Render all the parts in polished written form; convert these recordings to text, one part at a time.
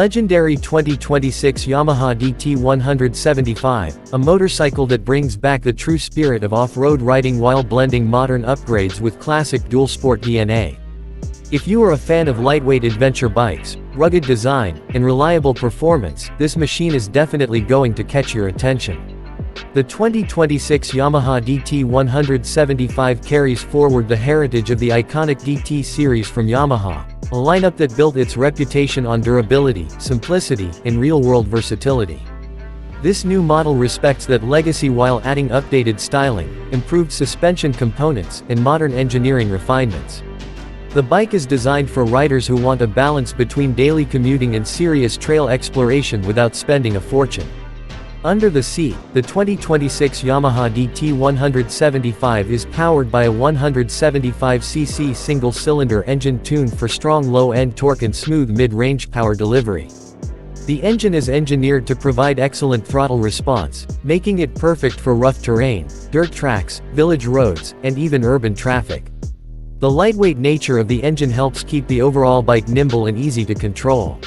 legendary 2026 Yamaha DT 175, a motorcycle that brings back the true spirit of off-road riding while blending modern upgrades with classic dual sport DNA. If you are a fan of lightweight adventure bikes, rugged design, and reliable performance, this machine is definitely going to catch your attention. The 2026 Yamaha DT 175 carries forward the heritage of the iconic DT series from Yamaha, a lineup that built its reputation on durability, simplicity, and real-world versatility. This new model respects that legacy while adding updated styling, improved suspension components, and modern engineering refinements. The bike is designed for riders who want a balance between daily commuting and serious trail exploration without spending a fortune. Under the seat, the 2026 Yamaha DT 175 is powered by a 175cc single-cylinder engine tuned for strong low-end torque and smooth mid-range power delivery. The engine is engineered to provide excellent throttle response, making it perfect for rough terrain, dirt tracks, village roads, and even urban traffic. The lightweight nature of the engine helps keep the overall bike nimble and easy to control.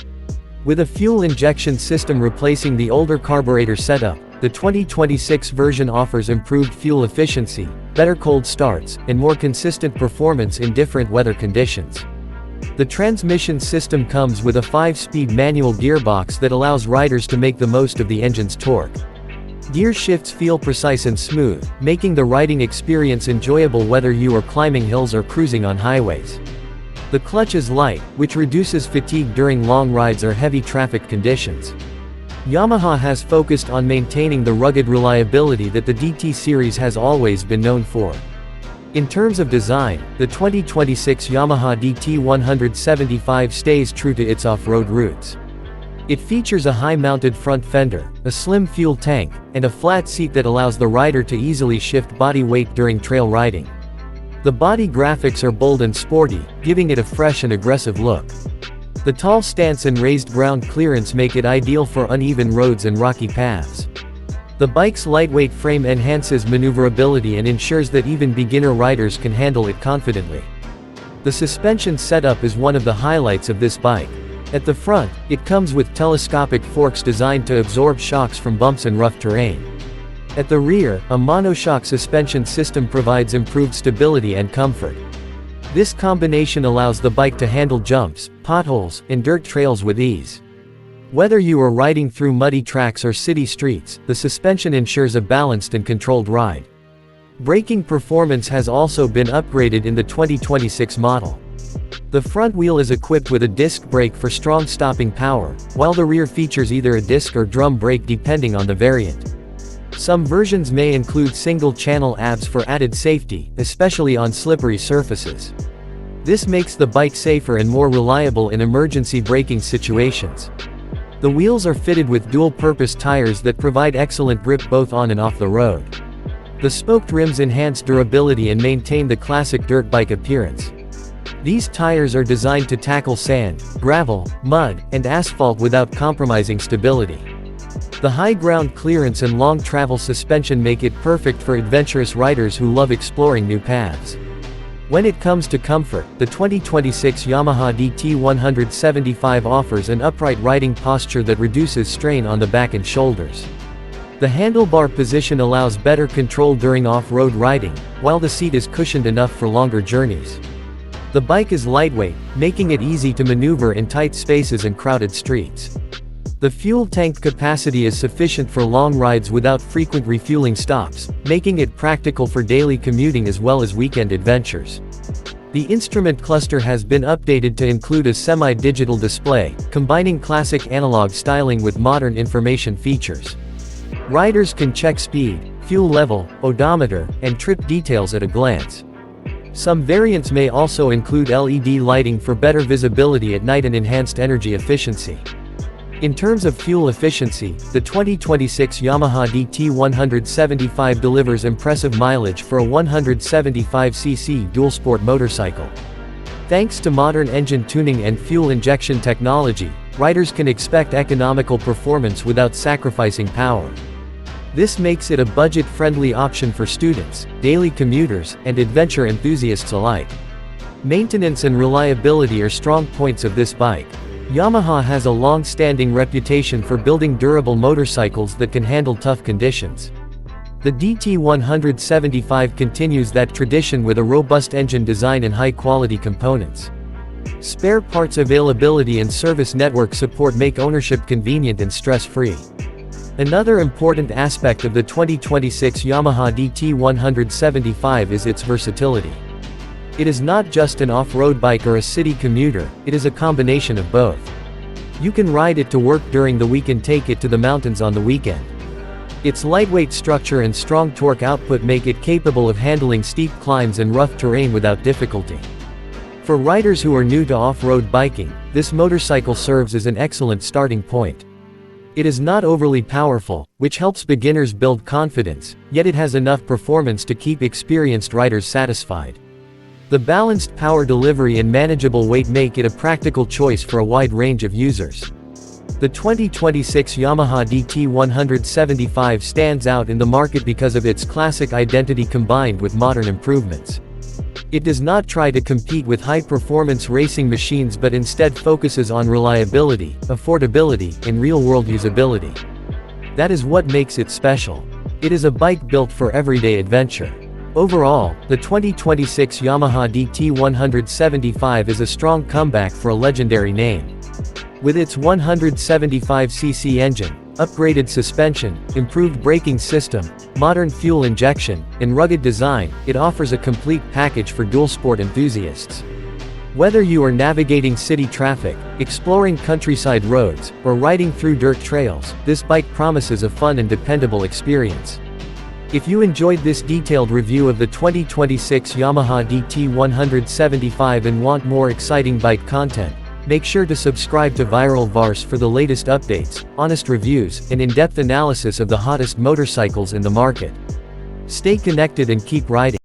With a fuel injection system replacing the older carburetor setup, the 2026 version offers improved fuel efficiency, better cold starts, and more consistent performance in different weather conditions. The transmission system comes with a 5-speed manual gearbox that allows riders to make the most of the engine's torque. Gear shifts feel precise and smooth, making the riding experience enjoyable whether you are climbing hills or cruising on highways. The clutch is light, which reduces fatigue during long rides or heavy traffic conditions. Yamaha has focused on maintaining the rugged reliability that the DT series has always been known for. In terms of design, the 2026 Yamaha DT 175 stays true to its off-road roots. It features a high-mounted front fender, a slim fuel tank, and a flat seat that allows the rider to easily shift body weight during trail riding. The body graphics are bold and sporty, giving it a fresh and aggressive look. The tall stance and raised ground clearance make it ideal for uneven roads and rocky paths. The bike's lightweight frame enhances maneuverability and ensures that even beginner riders can handle it confidently. The suspension setup is one of the highlights of this bike. At the front, it comes with telescopic forks designed to absorb shocks from bumps and rough terrain. At the rear, a monoshock suspension system provides improved stability and comfort. This combination allows the bike to handle jumps, potholes, and dirt trails with ease. Whether you are riding through muddy tracks or city streets, the suspension ensures a balanced and controlled ride. Braking performance has also been upgraded in the 2026 model. The front wheel is equipped with a disc brake for strong stopping power, while the rear features either a disc or drum brake depending on the variant. Some versions may include single-channel ABS for added safety, especially on slippery surfaces. This makes the bike safer and more reliable in emergency braking situations. The wheels are fitted with dual-purpose tires that provide excellent grip both on and off the road. The spoked rims enhance durability and maintain the classic dirt bike appearance. These tires are designed to tackle sand, gravel, mud, and asphalt without compromising stability. The high ground clearance and long travel suspension make it perfect for adventurous riders who love exploring new paths. When it comes to comfort, the 2026 Yamaha DT 175 offers an upright riding posture that reduces strain on the back and shoulders. The handlebar position allows better control during off-road riding, while the seat is cushioned enough for longer journeys. The bike is lightweight, making it easy to maneuver in tight spaces and crowded streets. The fuel tank capacity is sufficient for long rides without frequent refueling stops, making it practical for daily commuting as well as weekend adventures. The instrument cluster has been updated to include a semi-digital display, combining classic analog styling with modern information features. Riders can check speed, fuel level, odometer, and trip details at a glance. Some variants may also include LED lighting for better visibility at night and enhanced energy efficiency. In terms of fuel efficiency, the 2026 Yamaha DT 175 delivers impressive mileage for a 175cc dual-sport motorcycle. Thanks to modern engine tuning and fuel injection technology, riders can expect economical performance without sacrificing power. This makes it a budget-friendly option for students, daily commuters, and adventure enthusiasts alike. Maintenance and reliability are strong points of this bike. Yamaha has a long-standing reputation for building durable motorcycles that can handle tough conditions. The DT175 continues that tradition with a robust engine design and high-quality components. Spare parts availability and service network support make ownership convenient and stress-free. Another important aspect of the 2026 Yamaha DT175 is its versatility. It is not just an off-road bike or a city commuter, it is a combination of both. You can ride it to work during the week and take it to the mountains on the weekend. Its lightweight structure and strong torque output make it capable of handling steep climbs and rough terrain without difficulty. For riders who are new to off-road biking, this motorcycle serves as an excellent starting point. It is not overly powerful, which helps beginners build confidence, yet it has enough performance to keep experienced riders satisfied. The balanced power delivery and manageable weight make it a practical choice for a wide range of users. The 2026 Yamaha DT175 stands out in the market because of its classic identity combined with modern improvements. It does not try to compete with high-performance racing machines but instead focuses on reliability, affordability, and real-world usability. That is what makes it special. It is a bike built for everyday adventure. Overall, the 2026 Yamaha DT175 is a strong comeback for a legendary name. With its 175cc engine, upgraded suspension, improved braking system, modern fuel injection, and rugged design, it offers a complete package for dual sport enthusiasts. Whether you are navigating city traffic, exploring countryside roads, or riding through dirt trails, this bike promises a fun and dependable experience. If you enjoyed this detailed review of the 2026 Yamaha DT175 and want more exciting bike content, make sure to subscribe to Viral Vars for the latest updates, honest reviews, and in-depth analysis of the hottest motorcycles in the market. Stay connected and keep riding.